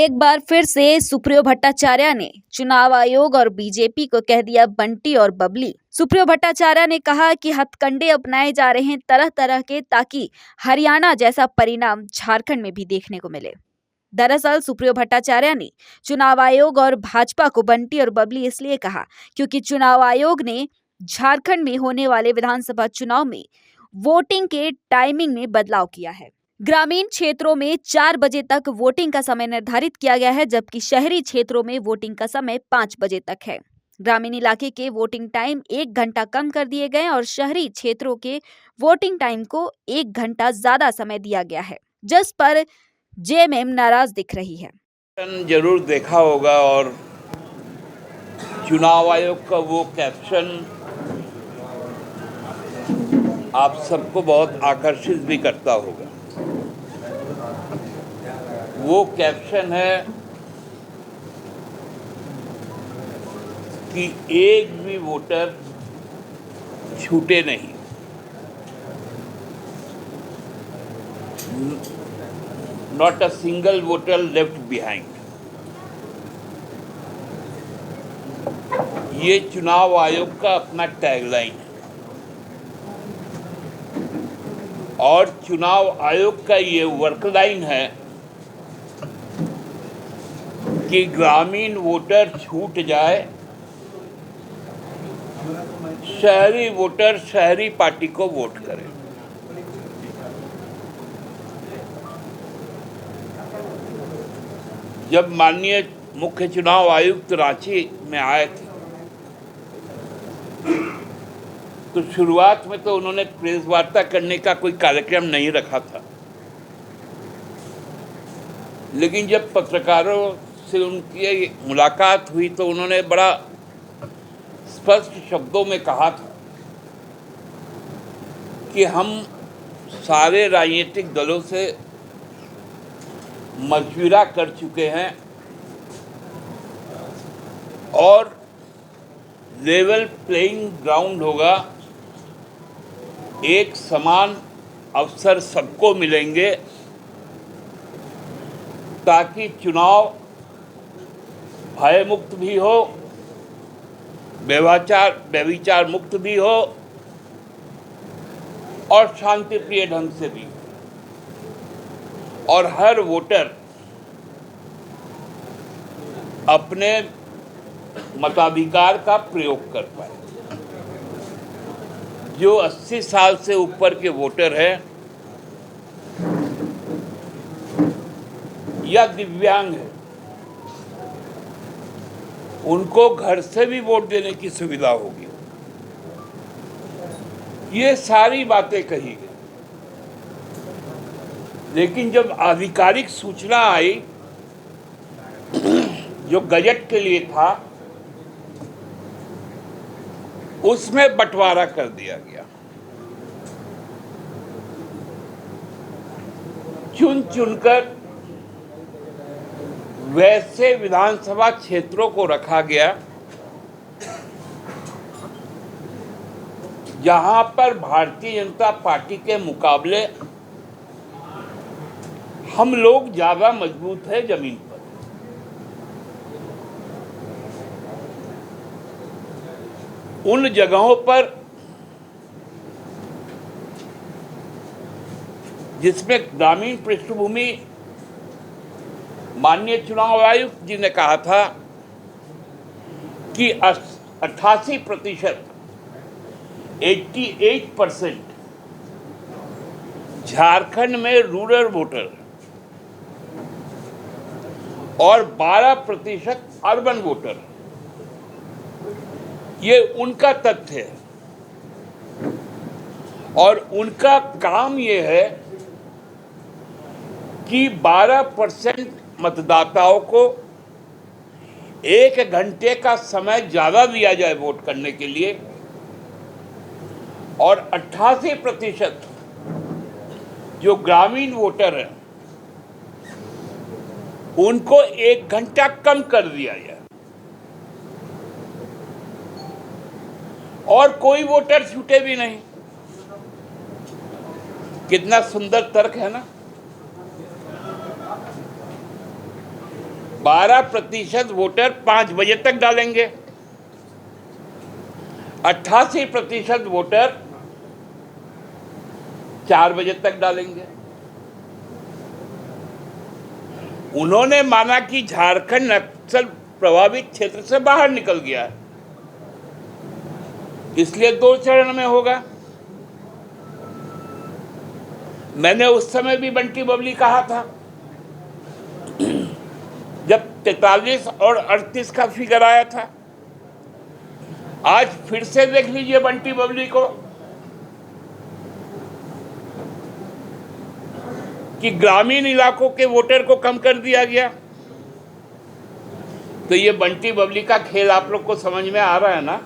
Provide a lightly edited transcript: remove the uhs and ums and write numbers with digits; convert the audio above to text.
एक बार फिर से सुप्रियो भट्टाचार्य ने चुनाव आयोग और बीजेपी को कह दिया बंटी और बबली। सुप्रियो भट्टाचार्य ने कहा कि हथकंडे अपनाए जा रहे हैं तरह तरह के, ताकि हरियाणा जैसा परिणाम झारखंड में भी देखने को मिले। दरअसल सुप्रियो भट्टाचार्य ने चुनाव आयोग और भाजपा को बंटी और बबली इसलिए कहा क्योंकि चुनाव आयोग ने झारखंड में होने वाले विधानसभा चुनाव में वोटिंग के टाइमिंग में बदलाव किया है। ग्रामीण क्षेत्रों में 4 बजे तक वोटिंग का समय निर्धारित किया गया है, जबकि शहरी क्षेत्रों में वोटिंग का समय 5 बजे तक है। ग्रामीण इलाके के वोटिंग टाइम 1 घंटा कम कर दिए गए और शहरी क्षेत्रों के वोटिंग टाइम को 1 घंटा ज्यादा समय दिया गया है, जिस पर जेएमएम नाराज दिख रही है। जरूर देखा होगा और चुनाव आयोग का वो कैप्शन आप सबको बहुत आकर्षित भी करता होगा। वो कैप्शन है कि एक भी वोटर छूटे नहीं। Not a single voter left behind. ये चुनाव आयोग का अपना टैगलाइन है और चुनाव आयोग का ये वर्कलाइन है कि ग्रामीण वोटर छूट जाए, शहरी वोटर शहरी पार्टी को वोट करें। जब माननीय मुख्य चुनाव आयुक्त रांची में आए थे तो शुरुआत में तो उन्होंने प्रेस वार्ता करने का कोई कार्यक्रम नहीं रखा था, लेकिन जब पत्रकारों से उनकी मुलाकात हुई तो उन्होंने बड़ा स्पष्ट शब्दों में कहा था कि हम सारे राजनीतिक दलों से मशविरा कर चुके हैं और लेवल प्लेइंग ग्राउंड होगा, एक समान अवसर सबको मिलेंगे ताकि चुनाव भय मुक्त भी हो, व्यभिचार मुक्त भी हो और शांतिप्रिय ढंग से भी, और हर वोटर अपने मताधिकार का प्रयोग कर पाए। जो 80 साल से ऊपर के वोटर हैं या दिव्यांग हैं, उनको घर से भी वोट देने की सुविधा होगी। ये सारी बातें कही गई, लेकिन जब आधिकारिक सूचना आई जो गजट के लिए था, उसमें बंटवारा कर दिया गया। चुन चुनकर वैसे विधानसभा क्षेत्रों को रखा गया जहां पर भारतीय जनता पार्टी के मुकाबले हम लोग ज्यादा मजबूत है जमीन पर। उन जगहों पर जिसमें ग्रामीण पृष्ठभूमि, माननीय चुनाव आयुक्त जी ने कहा था कि 88% 88% झारखंड में रूरल वोटर और 12% अर्बन वोटर, ये उनका तथ्य है और उनका काम ये है कि 12% मतदाताओं को 1 घंटे का समय ज़्यादा दिया जाए वोट करने के लिए और 88% जो ग्रामीण वोटर हैं उनको 1 घंटा कम कर दिया जाए और कोई वोटर छूटे भी नहीं। कितना सुंदर तर्क है ना। 12% वोटर 5 बजे तक डालेंगे, 88% वोटर 4 बजे तक डालेंगे। उन्होंने माना कि झारखंड नक्सल प्रभावित क्षेत्र से बाहर निकल गया है, इसलिए 2 चरण में होगा। मैंने उस समय भी बंटी बबली कहा था जब 43 और 38 का फिगर आया था। आज फिर से देख लीजिए बंटी बबली को कि ग्रामीण इलाकों के वोटर को कम कर दिया गया। तो ये बंटी बबली का खेल आप लोग को समझ में आ रहा है ना।